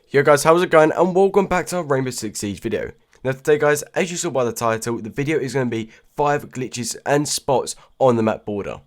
Yo guys, how's it going, and welcome back to our Rainbow Six Siege video. Now today guys, as you saw by the title, the video is going to be 5 glitches and spots on the map border.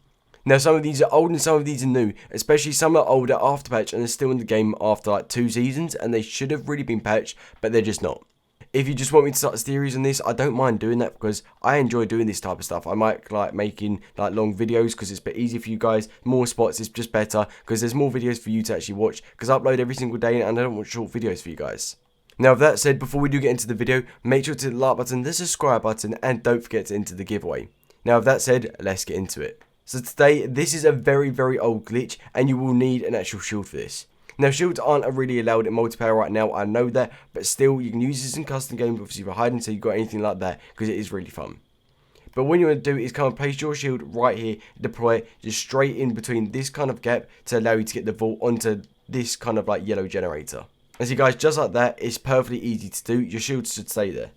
Now some of these are old and some of these are new, especially some are older after patch and they're still in the game after like 2 seasons, and they should have really been patched, but they're just not. If you just want me to start a series on this, I don't mind doing that because I enjoy doing this type of stuff. I might like making like long videos because it's a bit easier for you guys. More spots is just better because there's more videos for you to actually watch, because I upload every single day and I don't want short videos for you guys. Now with that said, before we do get into the video, make sure to hit the like button, the subscribe button, and don't forget to enter the giveaway. Now with that said, let's get into it. So today, this is a very old glitch and you will need an actual shield for this. Now shields aren't really allowed in multiplayer right now, I know that, but still you can use this in custom games, obviously for hide and seek or anything like that, because it is really fun. But what you want to do is kind of place your shield right here, deploy it just straight in between this kind of gap to allow you to get the vault onto this kind of like yellow generator. And see guys, just like that, it's perfectly easy to do, your shield should stay there.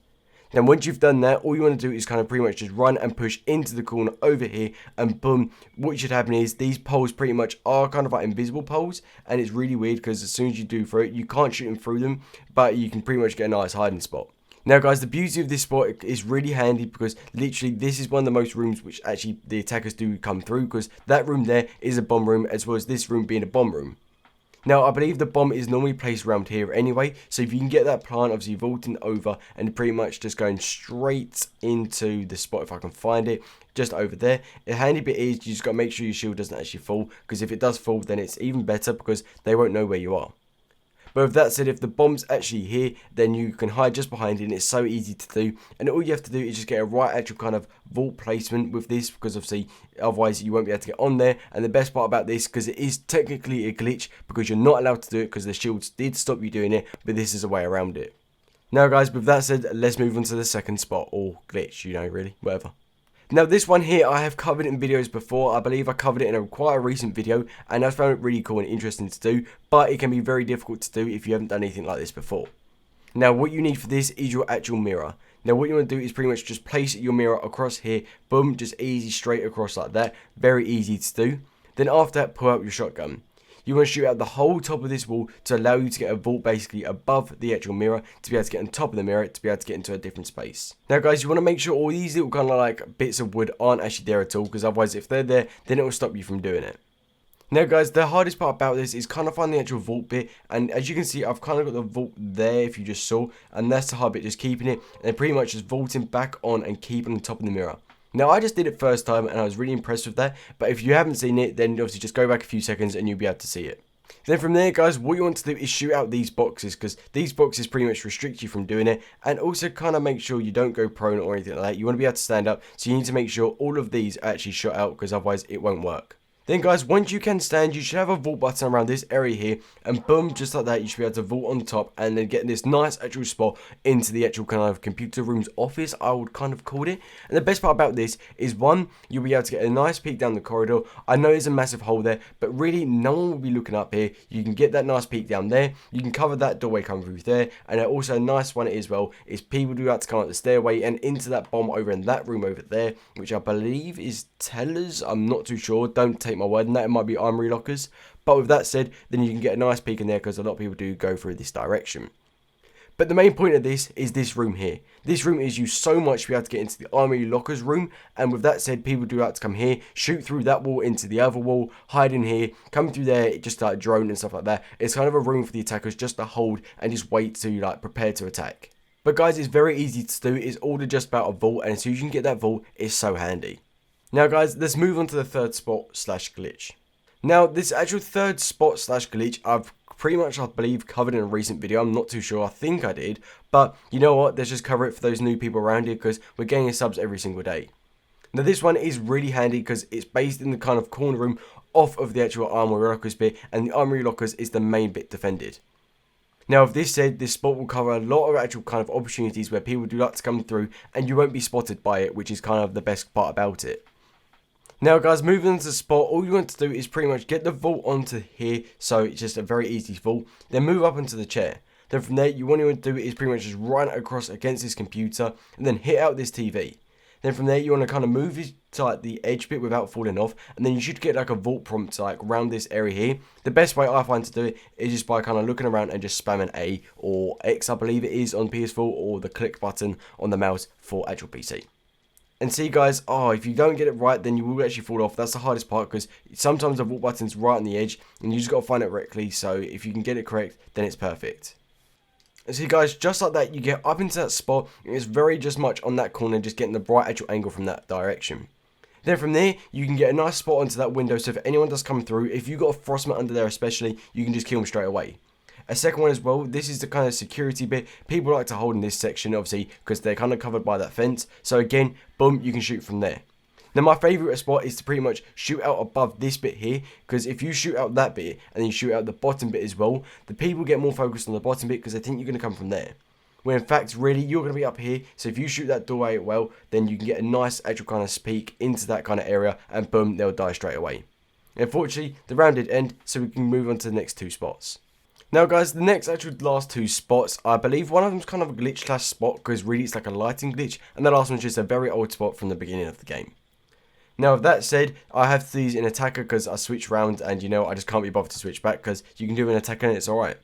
Then once you've done that, all you want to do is kind of pretty much just run and push into the corner over here, and boom, what should happen is these poles pretty much are kind of like invisible poles, and it's really weird because as soon as you do through it, you can't shoot them through them, but you can pretty much get a nice hiding spot. Now guys, the beauty of this spot is really handy because literally this is one of the most rooms which actually the attackers do come through, because that room there is a bomb room as well as this room being a bomb room. Now, I believe the bomb is normally placed around here anyway, so if you can get that plant, obviously vaulting over and pretty much just going straight into the spot, if I can find it, just over there. The handy bit is you just got to make sure your shield doesn't actually fall, because if it does fall, then it's even better because they won't know where you are. But with that said, if the bomb's actually here, then you can hide just behind it, and it's so easy to do. And all you have to do is just get a right actual kind of vault placement with this, because obviously otherwise you won't be able to get on there. And the best part about this, because it is technically a glitch, because you're not allowed to do it because the shields did stop you doing it, but this is a way around it. Now guys, with that said, let's move on to the second spot, or glitch, you know, really, whatever. Now this one here I have covered in videos before. I believe I covered it in quite a recent video, and I found it really cool and interesting to do, but it can be very difficult to do if you haven't done anything like this before. Now what you need for this is your actual mirror. Now what you want to do is pretty much just place your mirror across here, boom, just easy straight across like that, very easy to do. Then after that, pull out your shotgun. You want to shoot out the whole top of this wall to allow you to get a vault basically above the actual mirror, to be able to get on top of the mirror, to be able to get into a different space. Now guys, you want to make sure all these little kind of like bits of wood aren't actually there at all, because otherwise if they're there, then it will stop you from doing it. Now guys, the hardest part about this is kind of finding the actual vault bit, and as you can see, I've kind of got the vault there if you just saw, and that's the hard bit, just keeping it, and pretty much just vaulting back on and keeping on top of the mirror. Now I just did it first time and I was really impressed with that, but if you haven't seen it, then obviously just go back a few seconds and you'll be able to see it. Then from there guys, what you want to do is shoot out these boxes, because these boxes pretty much restrict you from doing it, and also kind of make sure you don't go prone or anything like that. You want to be able to stand up, so you need to make sure all of these are actually shot out, because otherwise it won't work. Then guys, once you can stand, you should have a vault button around this area here, and boom, just like that, you should be able to vault on top and then get this nice actual spot into the actual kind of computer room's office, I would kind of call it. And the best part about this is, one, you'll be able to get a nice peek down the corridor. I know there's a massive hole there, but really no one will be looking up here. You can get that nice peek down there, you can cover that doorway coming through there, and also a nice one as well is people do have to come up the stairway and into that bomb over in that room over there, which I believe is tellers. I'm not too sure, don't take my word on that, it might be armory lockers. But with that said, then you can get a nice peek in there, because a lot of people do go through this direction. But the main point of this is this room here. This room is used so much to be able to get into the armory lockers room, and with that said, people do have to come here, shoot through that wall into the other wall, hide in here, come through there, just like drone and stuff like that. It's kind of a room for the attackers just to hold and just wait to like prepare to attack. But guys, it's very easy to do. It's all just about a vault, and as soon as you can get that vault, it's so handy. Now guys, let's move on to the third spot slash glitch. Now this actual third spot slash glitch I've pretty much, I believe, covered in a recent video. I'm not too sure, I think I did, but you know what, let's just cover it for those new people around here, because we're getting subs every single day. Now this one is really handy because it's based in the kind of corner room off of the actual armory lockers bit, and the armory lockers is the main bit defended. Now with this said, this spot will cover a lot of actual kind of opportunities where people do like to come through and you won't be spotted by it, which is kind of the best part about it. Now guys, moving on to the spot, all you want to do is pretty much get the vault onto here, so it's just a very easy vault, then move up onto the chair. Then from there, what you want to do is pretty much just run across against this computer, and then hit out this TV. Then from there, you want to kind of move it to like the edge bit without falling off, and then you should get like a vault prompt like around this area here. The best way I find to do it is just by kind of looking around and just spamming A or X, I believe it is on PS4, or the click button on the mouse for actual PC. And see guys, if you don't get it right, then you will actually fall off. That's the hardest part, because sometimes the vault button's right on the edge and you just got to find it correctly. So if you can get it correct, then it's perfect. And see guys, just like that, you get up into that spot, and it's very just much on that corner, just getting the right actual angle from that direction. Then from there, you can get a nice spot onto that window, so if anyone does come through, if you got a frostman under there especially, you can just kill them straight away. A second one as well, this is the kind of security bit people like to hold in this section, obviously, because they're kind of covered by that fence. So again, boom, you can shoot from there. Now my favourite spot is to pretty much shoot out above this bit here, because if you shoot out that bit and then you shoot out the bottom bit as well, the people get more focused on the bottom bit because they think you're going to come from there. When in fact, really, you're going to be up here, so if you shoot that doorway well, then you can get a nice actual kind of peek into that kind of area, and boom, they'll die straight away. Unfortunately, the round did end, so we can move on to the next two spots. Now guys, the next actual last two spots, I believe one of them's kind of a glitch slash spot, because really it's like a lighting glitch, and the last one's just a very old spot from the beginning of the game. Now with that said, I have to use an attacker because I switch round, and you know, I just can't be bothered to switch back, because you can do an attacker and it's alright.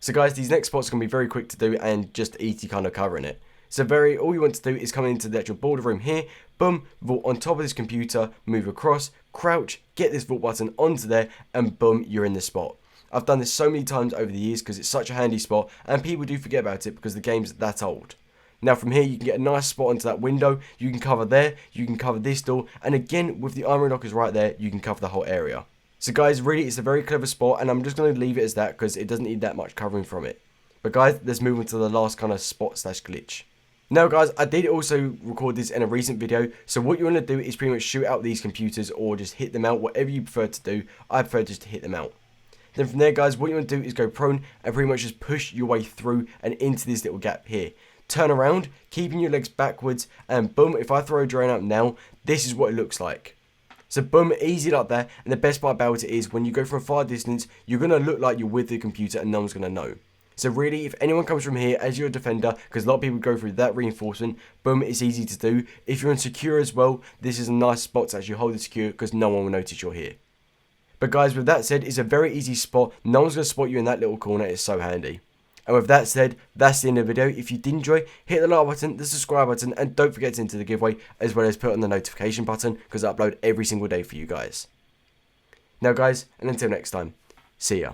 So guys, these next spots are going to be very quick to do and just easy kind of covering it. So all you want to do is come into the actual border room here, boom, vault on top of this computer, move across, crouch, get this vault button onto there, and boom, you're in the spot. I've done this so many times over the years because it's such a handy spot, and people do forget about it because the game's that old. Now from here, you can get a nice spot onto that window, you can cover there, you can cover this door, and again, with the armory lockers right there, you can cover the whole area. So guys, really, it's a very clever spot, and I'm just going to leave it as that because it doesn't need that much covering from it. But guys, let's move on to the last kind of spot slash glitch. Now guys, I did also record this in a recent video, so what you want to do is pretty much shoot out these computers or just hit them out, whatever you prefer to do. I prefer just to hit them out. Then from there guys, what you want to do is go prone and pretty much just push your way through and into this little gap here. Turn around, keeping your legs backwards, and boom, if I throw a drone out now, this is what it looks like. So boom, easy like that, and the best part about it is when you go from a far distance, you're going to look like you're with the computer and no one's going to know. So really, if anyone comes from here as your defender, because a lot of people go through that reinforcement, boom, it's easy to do. If you're insecure as well, this is a nice spot to actually hold it secure because no one will notice you're here. But guys, with that said, it's a very easy spot. No one's going to spot you in that little corner. It's so handy. And with that said, that's the end of the video. If you did enjoy, hit the like button, the subscribe button, and don't forget to enter the giveaway, as well as put on the notification button, because I upload every single day for you guys. Now guys, and until next time, see ya.